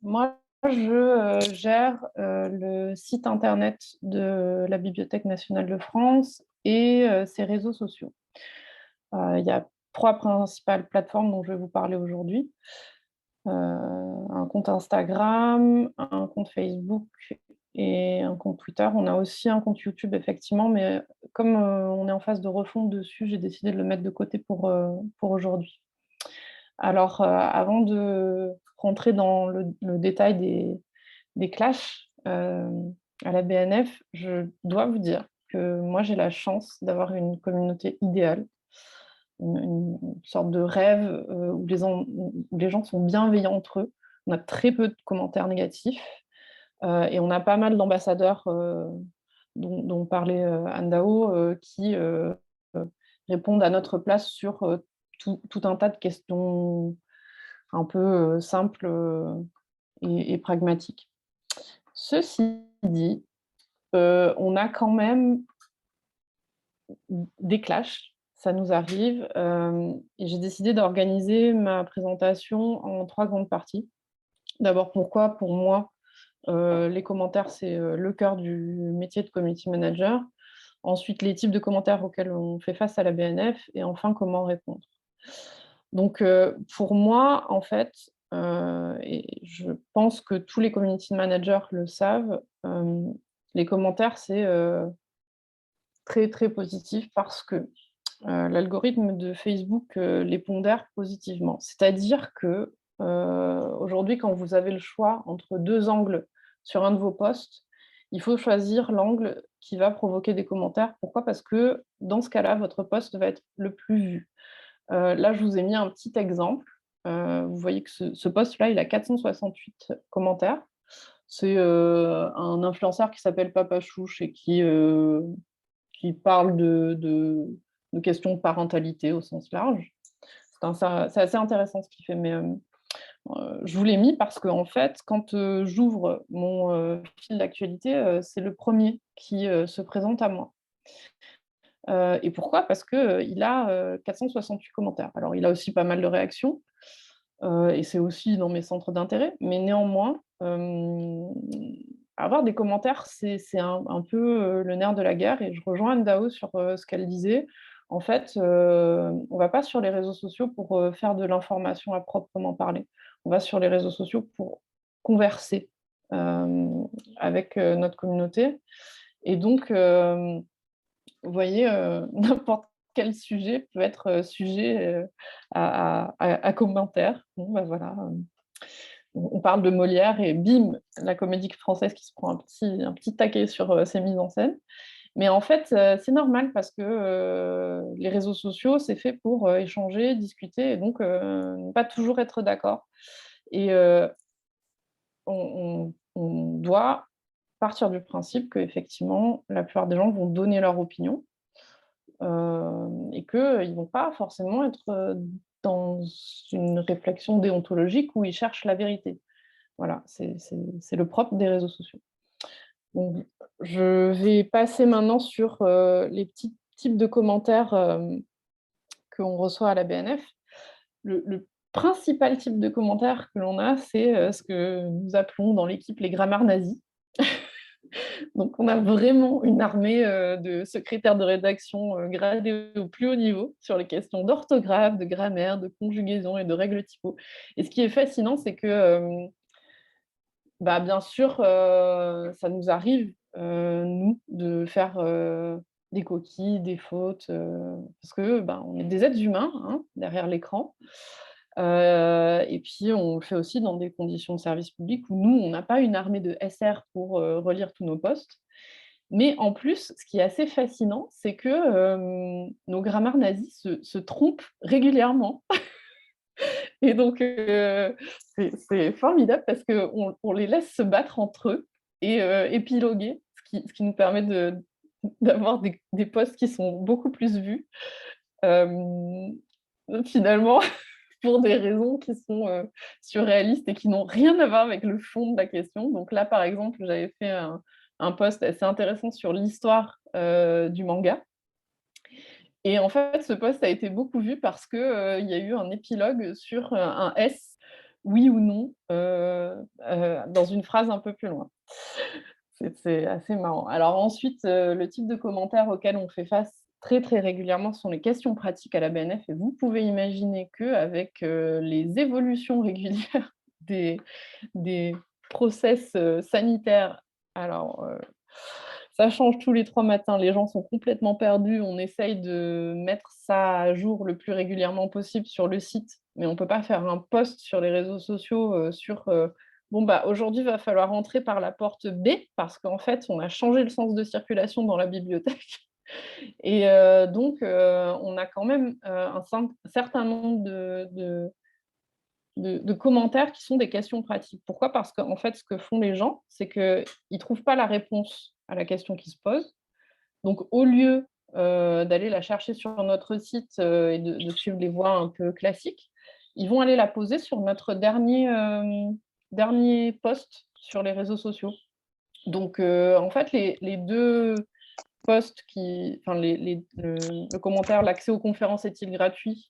Moi, je gère le site internet de la Bibliothèque nationale de France et ses réseaux sociaux. Il y a trois principales plateformes dont je vais vous parler aujourd'hui. Un compte Instagram, un compte Facebook et un compte Twitter. On a aussi un compte YouTube, effectivement, mais comme on est en phase de refonte dessus, j'ai décidé de le mettre de côté pour aujourd'hui. Alors, avant de rentrer dans le détail des clashs, à la BNF, je dois vous dire que moi, j'ai la chance d'avoir une communauté idéale, une sorte de rêve, où les gens sont bienveillants entre eux. On a très peu de commentaires négatifs, et on a pas mal d'ambassadeurs, dont parlait, Anne Dao, qui, répondent à notre place sur, tout un tas de questions un peu, simples, et pragmatiques. Ceci dit, on a quand même des clashs, ça nous arrive, et j'ai décidé d'organiser ma présentation en 3 grandes parties. D'abord, pourquoi? Pour moi, les commentaires, c'est, le cœur du métier de community manager. Ensuite, les types de commentaires auxquels on fait face à la BNF et enfin, comment répondre. Donc, pour moi, en fait, et je pense que tous les community managers le savent, les commentaires, c'est, très, très positif parce que, l'algorithme de Facebook, les pondère positivement. C'est-à-dire que, aujourd'hui, quand vous avez le choix entre 2 angles sur un de vos posts, il faut choisir l'angle qui va provoquer des commentaires. Pourquoi? Parce que dans ce cas-là, votre post va être le plus vu. Là, je vous ai mis un petit exemple. Vous voyez que ce post-là, il a 468 commentaires. C'est, un influenceur qui s'appelle Papa Chouche et qui parle de questions de parentalité au sens large. C'est assez intéressant ce qu'il fait, mais je vous l'ai mis parce qu'en fait, quand j'ouvre mon fil d'actualité, c'est le premier qui se présente à moi. Et pourquoi? Parce qu'il a 468 commentaires. Alors, il a aussi pas mal de réactions, et c'est aussi dans mes centres d'intérêt, mais néanmoins, avoir des commentaires, c'est un peu, le nerf de la guerre et je rejoins Anne Dao sur, ce qu'elle disait. En fait, on va pas sur les réseaux sociaux pour, faire de l'information à proprement parler. On va sur les réseaux sociaux pour converser, avec, notre communauté et donc, vous voyez, n'importe quel sujet peut être, sujet, à commentaires. Bon, bah, voilà, on parle de Molière et bim, la comédie française qui se prend un petit taquet sur, ses mises en scène. Mais en fait, c'est normal parce que, les réseaux sociaux, c'est fait pour, échanger, discuter et donc ne pas toujours être d'accord et on doit partir du principe qu'effectivement, la plupart des gens vont donner leur opinion. Et qu'ils ne vont pas forcément être, dans une réflexion déontologique où ils cherchent la vérité. Voilà, c'est le propre des réseaux sociaux. Donc je vais passer maintenant sur, les petits types de commentaires, qu'on reçoit à la BNF. Le principal type de commentaire que l'on a, c'est, ce que nous appelons dans l'équipe les grammaires nazis. Donc on a vraiment une armée, de secrétaires de rédaction, gradés au plus haut niveau sur les questions d'orthographe, de grammaire, de conjugaison et de règles typo. Et ce qui est fascinant, c'est que, bah, bien sûr, ça nous arrive, nous, de faire, des coquilles, des fautes, parce que, ben, on est des êtres humains, hein, derrière l'écran. Et puis on le fait aussi dans des conditions de service public où nous, on n'a pas une armée de SR pour, relire tous nos posts. Mais en plus, ce qui est assez fascinant, c'est que, nos grammaires nazis se trompent régulièrement et donc c'est formidable parce qu'on les laisse se battre entre eux et épiloguer, ce qui nous permet d'avoir des posts qui sont beaucoup plus vus. Hem, Finalement, pour des raisons qui sont, surréalistes et qui n'ont rien à voir avec le fond de la question. Donc là, par exemple, j'avais fait un post assez intéressant sur l'histoire, du manga et en fait, ce post a été beaucoup vu parce que, il y a eu un épilogue sur, un S oui ou non, dans une phrase un peu plus loin. C'est assez marrant. Alors ensuite, le type de commentaires auxquels on fait face très, très régulièrement sont les questions pratiques à la BNF et vous pouvez imaginer qu'avec, les évolutions régulières des des process, sanitaires, alors, ça change tous les 3 matins, les gens sont complètement perdus. On essaye de mettre ça à jour le plus régulièrement possible sur le site, mais on ne peut pas faire un post sur les réseaux sociaux, sur, «Bon, bah, aujourd'hui, il va falloir entrer par la porte B parce qu'en fait, on a changé le sens de circulation dans la bibliothèque» et donc on a quand même, un certain nombre de commentaires qui sont des questions pratiques. Pourquoi? Parce qu'en fait, ce que font les gens, c'est qu'ils ne trouvent pas la réponse à la question qui se pose. Donc au lieu, d'aller la chercher sur notre site, et de suivre les voies un peu classiques, ils vont aller la poser sur notre dernier post sur les réseaux sociaux. Donc en fait, les 2 posts qui enfin le commentaire: «L'accès aux conférences est-il gratuit?»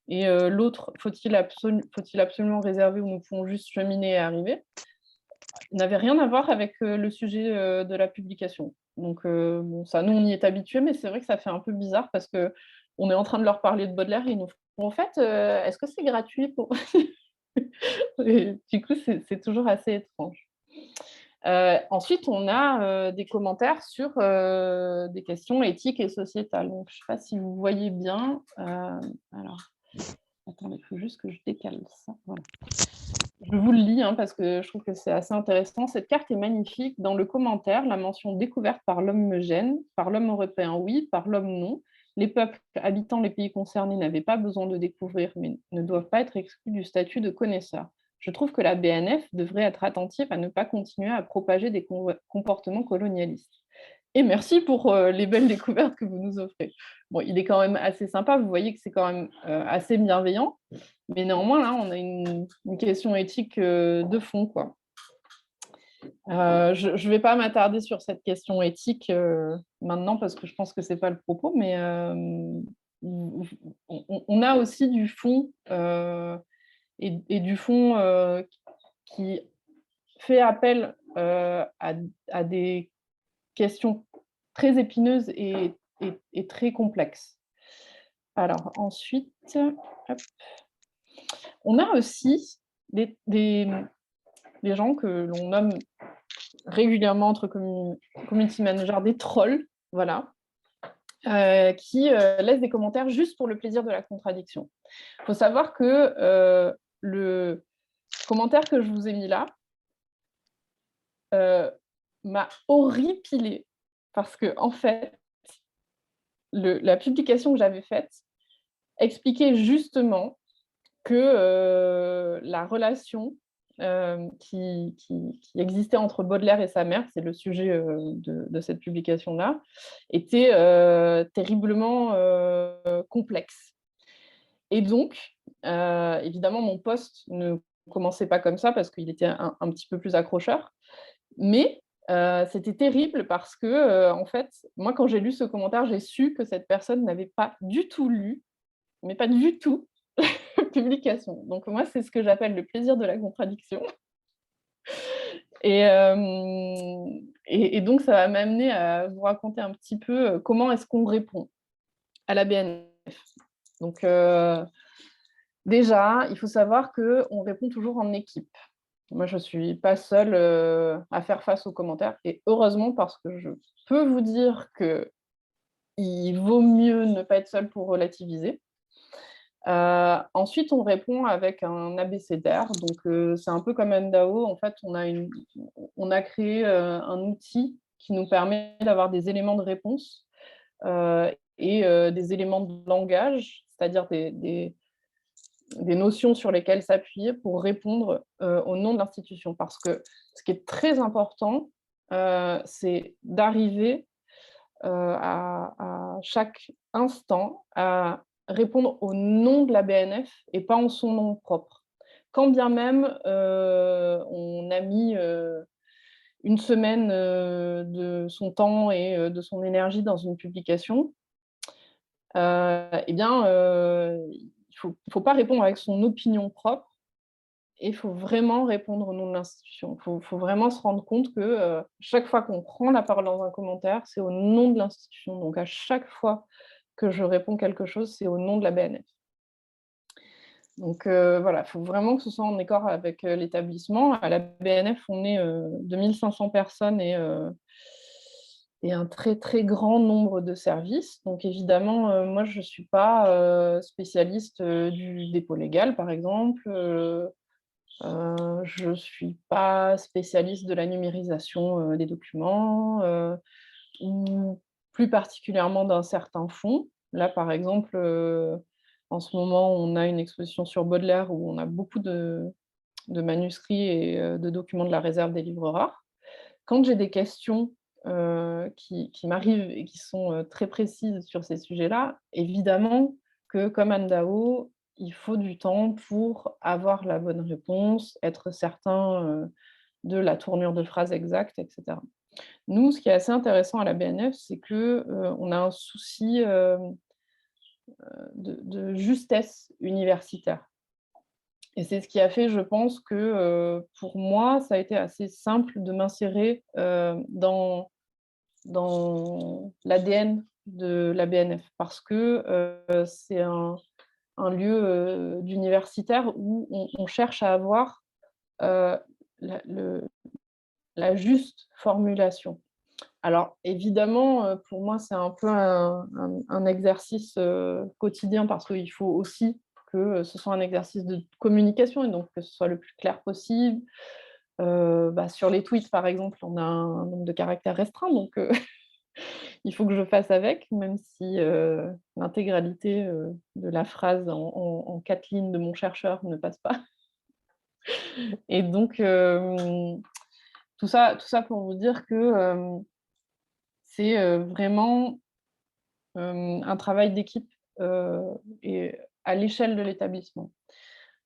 et l'autre: «Faut-il absolument réserver ou nous pouvons juste cheminer et arriver?» n'avait rien à voir avec, le sujet, de la publication. Donc bon, ça, nous, on y est habitués, mais c'est vrai que ça fait un peu bizarre parce qu'on est en train de leur parler de Baudelaire et ils nous font: «En fait, est-ce que c'est gratuit pour?» et du coup, c'est toujours assez étrange. Ensuite, on a, des commentaires sur, des questions éthiques et sociétales. Donc je ne sais pas si vous voyez bien, alors attendez, il faut juste que je décale ça, voilà. Je vous le lis, hein, parce que je trouve que c'est assez intéressant. Cette carte est magnifique. Dans le commentaire, la mention découverte par l'homme me gêne, par l'homme européen oui, par l'homme non. Les peuples habitant les pays concernés n'avaient pas besoin de découvrir, mais ne doivent pas être exclus du statut de connaisseur. Je trouve que la BNF devrait être attentive à ne pas continuer à propager des comportements colonialistes. Et merci pour les belles découvertes que vous nous offrez. Bon, il est quand même assez sympa, vous voyez que c'est quand même assez bienveillant, mais néanmoins, là, on a une question éthique de fond, quoi. Je ne vais pas m'attarder sur cette question éthique maintenant parce que je pense que ce n'est pas le propos, mais on a aussi du fond et du fond qui fait appel à des questions très épineuses et très complexes. Alors ensuite, hop, on a aussi des gens que l'on nomme régulièrement entre community managers des trolls, voilà, qui laissent des commentaires juste pour le plaisir de la contradiction. Il faut savoir que le commentaire que je vous ai mis là m'a horripilée parce que en fait, la publication que j'avais faite expliquait justement que la relation qui existait entre Baudelaire et sa mère, c'est le sujet de cette publication-là, était terriblement complexe. Et donc, évidemment, mon post ne commençait pas comme ça parce qu'il était un petit peu plus accrocheur, mais c'était terrible parce que, en fait, moi, quand j'ai lu ce commentaire, j'ai su que cette personne n'avait pas du tout lu, mais pas du tout, publication. Donc moi, c'est ce que j'appelle le plaisir de la contradiction. Et, donc ça va m'amener à vous raconter un petit peu comment est-ce qu'on répond à la BNF. Donc déjà, il faut savoir qu'on répond toujours en équipe. Moi, je ne suis pas seule à faire face aux commentaires, et heureusement, parce que je peux vous dire qu'il vaut mieux ne pas être seul pour relativiser. Ensuite, on répond avec un abécédaire. Donc, c'est un peu comme Endao. En fait, on a créé un outil qui nous permet d'avoir des éléments de réponse et des éléments de langage, c'est-à-dire des notions sur lesquelles s'appuyer pour répondre au nom de l'institution. Parce que ce qui est très important, c'est d'arriver à chaque instant à répondre au nom de la BNF et pas en son nom propre. Quand bien même on a mis une semaine de son temps et de son énergie dans une publication, eh bien, il ne faut pas répondre avec son opinion propre, et il faut vraiment répondre au nom de l'institution. Il faut vraiment se rendre compte que, chaque fois qu'on prend la parole dans un commentaire, c'est au nom de l'institution. Donc à chaque fois que je réponds quelque chose, c'est au nom de la BNF. Donc voilà, il faut vraiment que ce soit en accord avec, l'établissement. À la BNF, on est, 2 500 personnes et un très, très grand nombre de services. Donc évidemment, moi je ne suis pas, spécialiste, du dépôt légal, par exemple, je ne suis pas spécialiste de la numérisation, des documents, ou plus particulièrement d'un certain fonds. Là, par exemple, en ce moment, on a une exposition sur Baudelaire où on a beaucoup de manuscrits et de documents de la réserve des livres rares. Quand j'ai des questions, qui m'arrivent et qui sont, très précises sur ces sujets-là, évidemment que comme Anne Dao, il faut du temps pour avoir la bonne réponse, être certain, de la tournure de phrase exacte et cetera. Nous, ce qui est assez intéressant à la BNF, c'est que, on a un souci, de justesse universitaire. Et c'est ce qui a fait, je pense, que, pour moi, ça a été assez simple de m'insérer, dans l'ADN de la BNF parce que, c'est un lieu, d'universitaire où on cherche à avoir, heu, la juste formulation. Alors évidemment, pour moi, c'est un peu un exercice, quotidien parce qu'il faut aussi que, ce soit un exercice de communication et donc que ce soit le plus clair possible. Sur les tweets, par exemple, on a un nombre de caractères restreint, donc il faut que je fasse avec, même si, l'intégralité, de la phrase en 4 lignes de mon chercheur ne passe pas. Et donc tout ça pour vous dire que, c'est, vraiment, un travail d'équipe, heu et à l'échelle de l'établissement.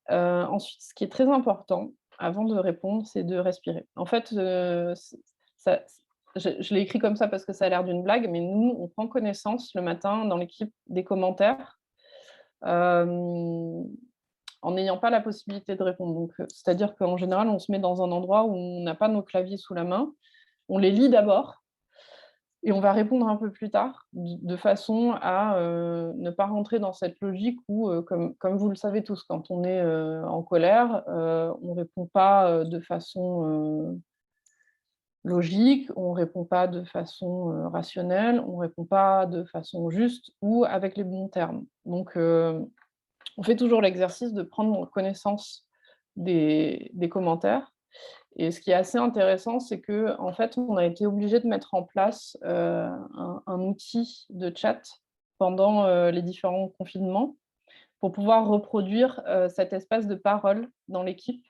Ensuite, ce qui est très important, avant de répondre, c'est de respirer. En fait, c ça je l'ai écrit comme ça parce que ça a l'air d'une blague, mais nous, on prend connaissance le matin dans l'équipe des commentaires, hem, en n'ayant pas la possibilité de répondre. Donc, c'est-à-dire qu'en général, on se met dans un endroit où on n'a pas nos claviers sous la main. On les lit d'abord et on va répondre un peu plus tard, de façon à, ne pas rentrer dans cette logique où, comme vous le savez tous, quand on est, en colère, on répond pas, de façon, logique, on répond pas de façon, rationnelle, on répond pas de façon juste ou avec les bons termes. Donc, on fait toujours l'exercice de prendre connaissance des commentaires et ce qui est assez intéressant, c'est qu'en fait, on a été obligé de mettre en place, un outil de chat pendant, les différents confinements pour pouvoir reproduire, cet espace de parole dans l'équipe,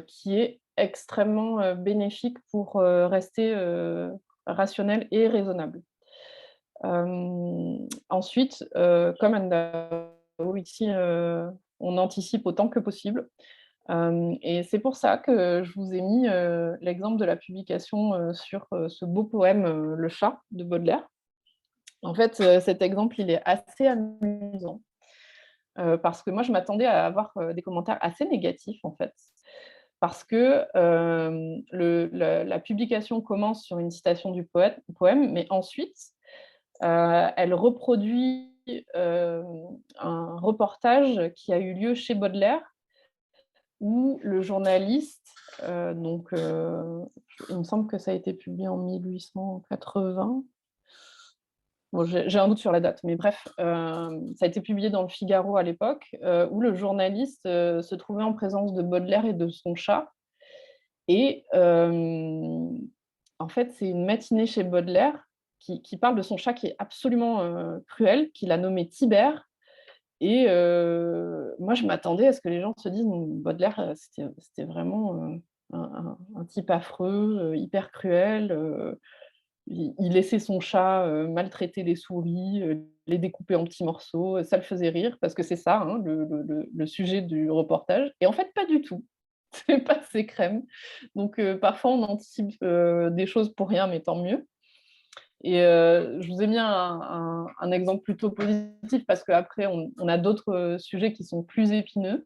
qui est extrêmement, bénéfique pour, rester, rationnel et raisonnable. Ensuite, comme Andao ici, on anticipe autant que possible. Et c'est pour ça que je vous ai mis, l'exemple de la publication, sur, ce beau poème, Le chat de Baudelaire. En fait, cet exemple, il est assez amusant, parce que moi, je m'attendais à avoir, des commentaires assez négatifs, en fait. Parce que, la publication commence sur une citation du poème, mais ensuite, elle reproduit, un reportage qui a eu lieu chez Baudelaire où le journaliste, il me semble que ça a été publié en 1880. Bon, j'ai un doute sur la date, mais bref, ça a été publié dans Le Figaro à l'époque, où le journaliste, se trouvait en présence de Baudelaire et de son chat et en fait, c'est une matinée chez Baudelaire qui parle de son chat qui est absolument, cruel, qu'il a nommé Tibère et moi, je m'attendais à ce que les gens se disent: «Mmh, Baudelaire, c'était vraiment, un type affreux, hyper cruel, il laissait son chat, maltraiter les souris, les découper en petits morceaux, ça le faisait rire» parce que c'est ça, hein, le sujet du reportage et en fait, pas du tout. C'est pas assez crème. Donc parfois, on anticipe, des choses pour rien, mais tant mieux. Et je vous ai mis un exemple plutôt positif parce qu'après on a d'autres, sujets qui sont plus épineux.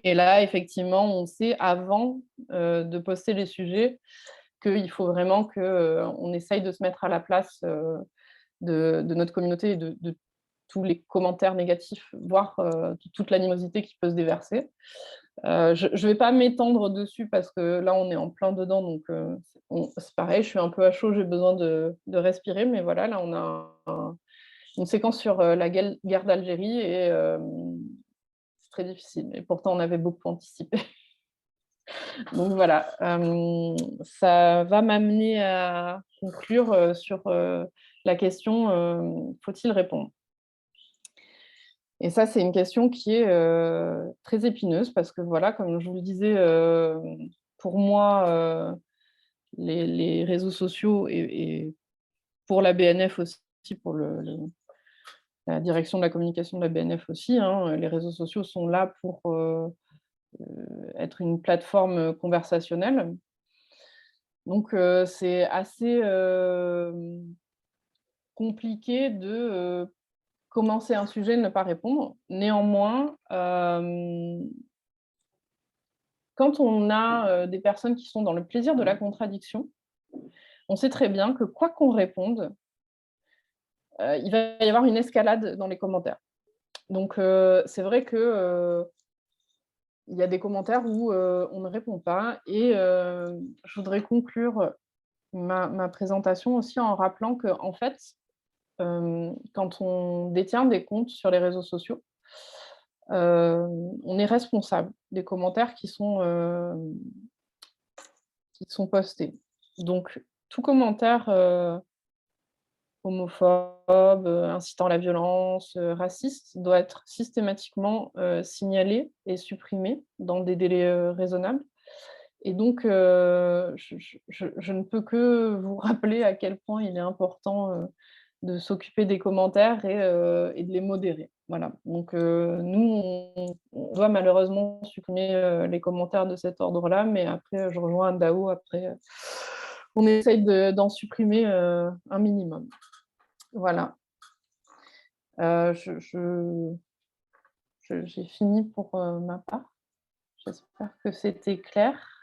Et là, effectivement, on sait avant de poster les sujets qu'il faut vraiment qu'on essaye de se mettre à la place de notre communauté et de tous les commentaires négatifs, voire toute l'animosité qui peut se déverser. Je ne vais pas m'étendre dessus parce que là, on est en plein dedans, donc c'est pareil, je suis un peu à chaud, j'ai besoin de respirer, mais voilà, là, on a une séquence sur la guerre d'Algérie et c'est très difficile. Et pourtant, on avait beaucoup anticipé. Donc voilà, ça va m'amener à conclure sur la question faut-il répondre? Et ça, c'est une question qui est très épineuse parce que voilà, comme je vous le disais, pour moi, les réseaux sociaux et pour la BNF aussi, pour la direction de la communication de la BNF aussi, hein, les réseaux sociaux sont là pour être une plateforme conversationnelle. Donc, c'est assez compliqué de commencer un sujet et ne pas répondre. Néanmoins, quand on a des personnes qui sont dans le plaisir de la contradiction, on sait très bien que quoi qu'on réponde, il va y avoir une escalade dans les commentaires. Donc, c'est vrai que il y a des commentaires où on ne répond pas. Et je voudrais conclure ma présentation aussi en rappelant que, en fait, quand on détient des comptes sur les réseaux sociaux, on est responsable des commentaires qui sont postés. Donc, tout commentaire homophobe, incitant à la violence, raciste, doit être systématiquement signalé et supprimé dans des délais raisonnables. Et donc, je ne peux que vous rappeler à quel point il est important de s'occuper des commentaires et de les modérer. Voilà. Donc, nous, on doit malheureusement supprimer les commentaires de cet ordre-là, mais après, je rejoins Dao, après, on essaye d'en supprimer un minimum. Voilà. J'ai fini pour ma part. J'espère que c'était clair.